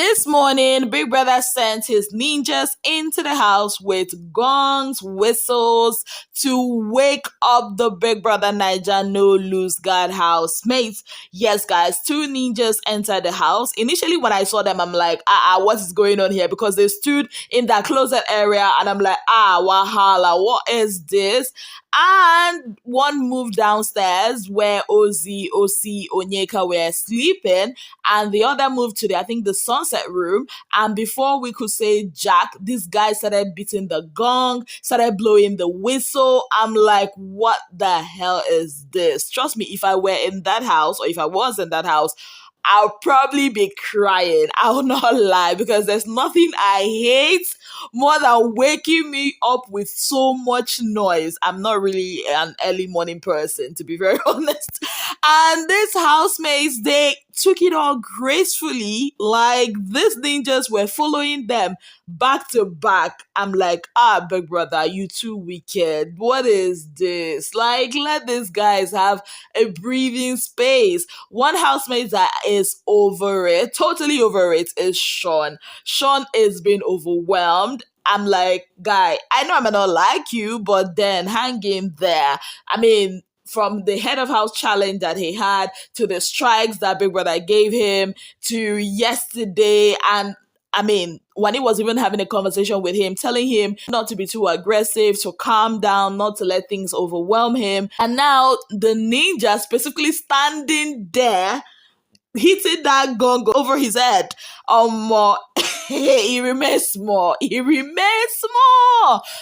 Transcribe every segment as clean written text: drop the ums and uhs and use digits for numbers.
This morning, Big Brother sent his ninjas into the house with gongs, whistles to wake up the Big Brother Bbnaija no lose guard housemates. Yes, guys, two ninjas entered the house. Initially, when I saw them, I'm like, what is going on here? Because they stood in that closet area, and I'm like, wahala, what is this? And one moved downstairs where OZEE, Onyeka were sleeping, and the other moved to the sunset room. And before we could say Jack, this guy started beating the gong, started blowing the whistle. I'm like, what the hell is this? Trust me, if I were in that house, or if I was in that house, I'll probably be crying. I'll not lie, because there's nothing I hate more than waking me up with so much noise. I'm not really an early morning person, to be very honest. And these housemates, they took it all gracefully. Like, these ninjas were following them back to back. I'm like, Big Brother, you too wicked. What is this? Like, let these guys have a breathing space. One housemate that is over it, totally over it, is Sean. Sean is being overwhelmed. I'm like, guy, I know I may not like you, but then hang in there. I mean, from the head of house challenge that he had, to the strikes that Big Brother gave him, to yesterday, and I mean, when he was even having a conversation with him, telling him not to be too aggressive, to calm down, not to let things overwhelm him. And now the ninja specifically standing there, hitting that gong over his head. He remains small.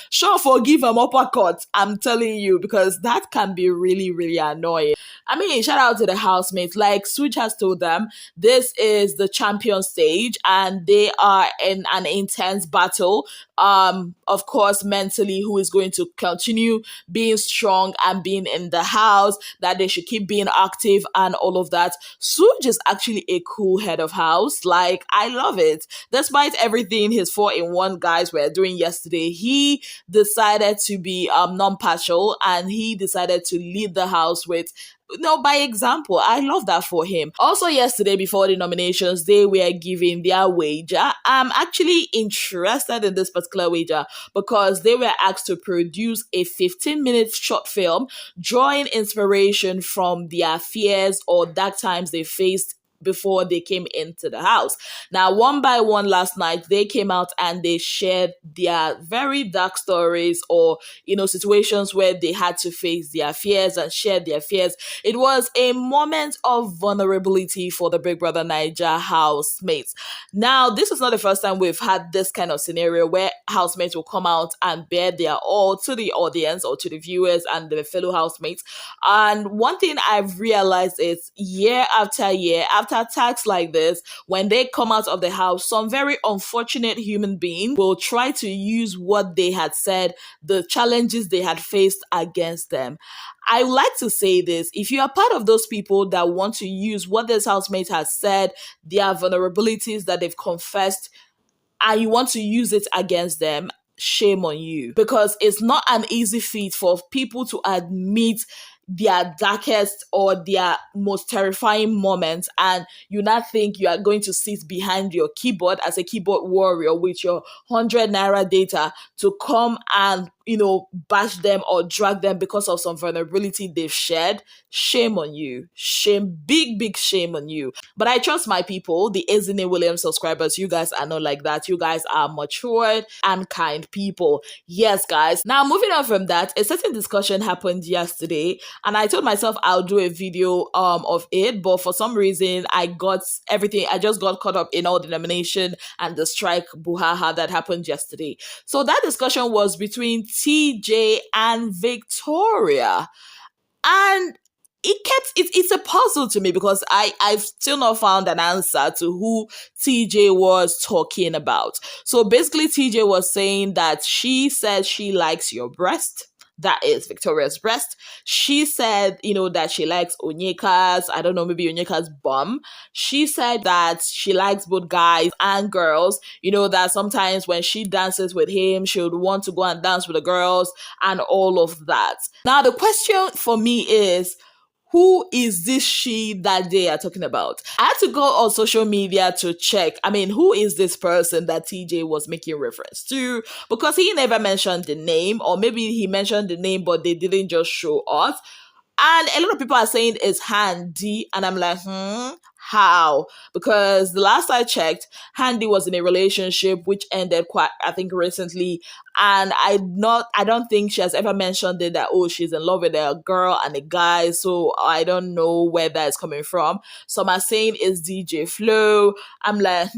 Sure, forgive him uppercut. I'm telling you, because that can be really, really annoying. I mean, shout out to the housemates. Like Switch has told them, this is the champion stage, and they are in an intense battle. Of course, mentally, who is going to continue being strong and being in the house, that they should keep being active and all of that. Switch is actually a cool head of house. Like, I love it. Despite everything his 4-in-1 guys were doing yesterday, he decided to be non-partial, and he decided to lead the house with by example. I love that for him. Also, yesterday, before the nominations, they were giving their wager. I'm actually interested in this particular wager because they were asked to produce a 15-minute short film drawing inspiration from their fears or dark times they faced before they came into the house. Now, one by one last night, they came out and they shared their very dark stories, or, situations where they had to face their fears and share their fears. It was a moment of vulnerability for the Big Brother Bbnaija housemates. Now, this is not the first time we've had this kind of scenario where housemates will come out and bear their all to the audience or to the viewers and the fellow housemates. And one thing I've realized is, year after year, after attacks like this, when they come out of the house, some very unfortunate human being will try to use what they had said, the challenges they had faced, against them. I would like to say this: if you are part of those people that want to use what this housemate has said, their vulnerabilities that they've confessed, and you want to use it against them, shame on you. Because it's not an easy feat for people to admit their darkest or their most terrifying moments, and you not think you are going to sit behind your keyboard as a keyboard warrior with your 100 naira data to come and bash them or drag them because of some vulnerability they've shared. Shame on you. Shame, big shame on you. But I trust my people, the Ezine Williams subscribers. You guys are not like that. You guys are matured and kind people. Yes, guys. Now, moving on from that, a certain discussion happened yesterday, and I told myself I'll do a video of it, but for some reason I just got caught up in all the nomination and the strike buhaha that happened yesterday. So that discussion was between TJAY and Victoria, and it's a puzzle to me because I've still not found an answer to who TJAY was talking about. So basically, TJAY was saying that she said she likes your breast. That is Victoria's breast. She said, that she likes Onyeka's, I don't know, maybe Onyeka's bum. She said that she likes both guys and girls, that sometimes when she dances with him, she would want to go and dance with the girls and all of that. Now, the question for me is, who is this she that they are talking about? I had to go on social media to check. I mean, who is this person that TJ was making reference to? Because he never mentioned the name, or maybe he mentioned the name, but they didn't just show us. And a lot of people are saying it's Handy, and I'm like, how? Because the last I checked, Handy was in a relationship which ended quite, I think, recently. And I don't think she has ever mentioned it that, oh, she's in love with a girl and a guy. So I don't know where that is coming from. Some are saying it's DJ Flo. I'm like,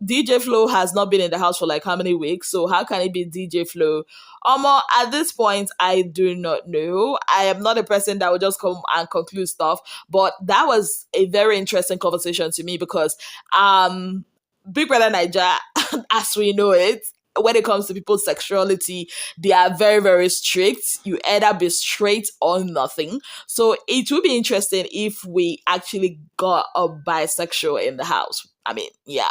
DJ Flo has not been in the house for like how many weeks? So how can it be DJ Flo? At this point, I do not know. I am not a person that would just come and conclude stuff, but that was a very interesting conversation to me because Big Brother Naija, as we know it, when it comes to people's sexuality, they are very, very strict. You either be straight or nothing. So it would be interesting if we actually got a bisexual in the house. I mean, yeah.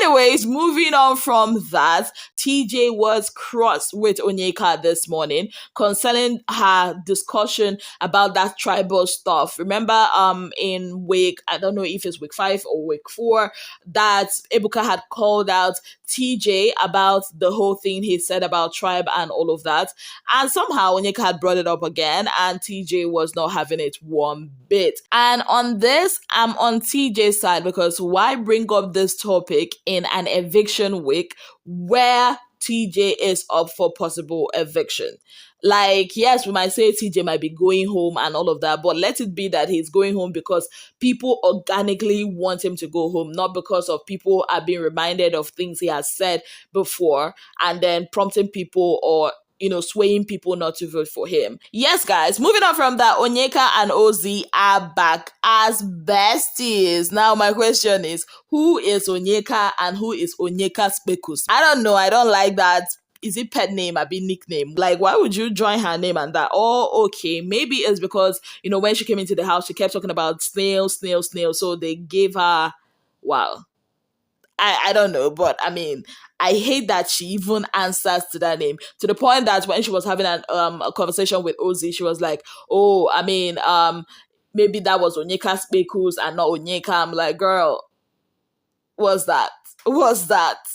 Anyways, moving on from that, TJ was cross with Onyeka this morning concerning her discussion about that tribal stuff. Remember, in week, I don't know if it's week 5 or week 4, that Ebuka had called out TJ about the whole thing he said about tribe and all of that. And somehow Onyeka had brought it up again, and TJ was not having it one bit. And on this, I'm on TJ's side because why bring up this topic in an eviction week where TJ is up for possible eviction? Like, yes, we might say TJ might be going home and all of that, but let it be that he's going home because people organically want him to go home, not because of people are being reminded of things he has said before and then prompting people or swaying people not to vote for him. Yes, guys, moving on from that, Onyeka and OZEE are back as besties. Now, my question is, who is Onyeka and who is Onyeka Spekus? I don't know. I don't like that. Is it pet name or be nickname? Like, why would you join her name and that? Oh, okay. Maybe it's because, when she came into the house, she kept talking about snail. So they gave her, wow. I don't know, but I mean, I hate that she even answers to that name, to the point that when she was having a conversation with OZEE, she was like, oh, I mean, maybe that was Onyeka Spekus and not Onyeka. I'm like, girl, what's that?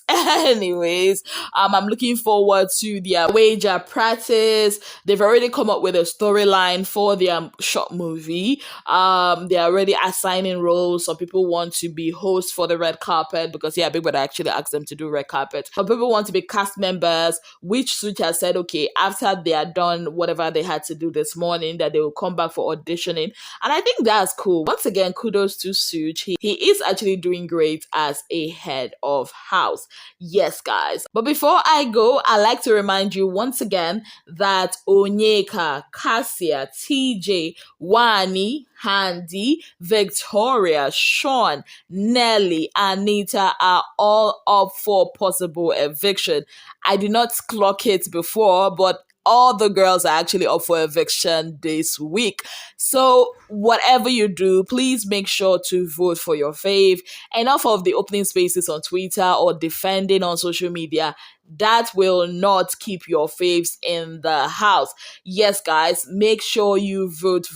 Anyways, I'm looking forward to their wager practice. They've already come up with a storyline for their short movie. They're already assigning roles. Some people want to be hosts for the red carpet because Big Brother actually asked them to do red carpet. Some people want to be cast members, which Such has said, okay, after they are done whatever they had to do this morning, that they will come back for auditioning. And I think that's cool. Once again, kudos to Such. He is actually doing great as a head of house. Yes, guys. But before I go, I'd like to remind you once again that Onyeka, Cassia, TJ, Wani, Handy, Victoria, Sean, Nelly, Anita are all up for possible eviction. I did not clock it before, but all the girls are actually up for eviction this week. So whatever you do, please make sure to vote for your fave. Enough of the opening spaces on Twitter or defending on social media. That will not keep your faves in the house. Yes, guys, make sure you vote.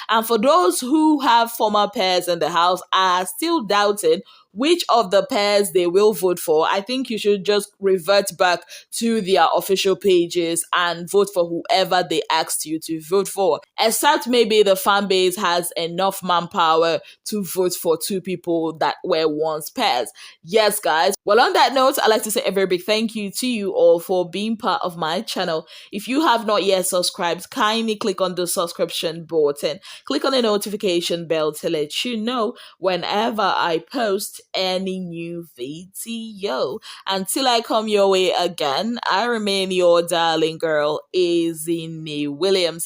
And for those who have former pairs in the house are still doubting which of the pairs they will vote for, I think you should just revert back to their official pages and vote for whoever they asked you to vote for. Except maybe the fan base has enough manpower to vote for 2 people that were once pairs. Yes, guys. Well, on that note, I'd like to say a very big thank you to you all for being part of my channel. If you have not yet subscribed, kindly click on the subscription button. Click on the notification bell to let you know whenever I post any new video. Until I come your way again, I remain your darling girl, Ezinne Williams.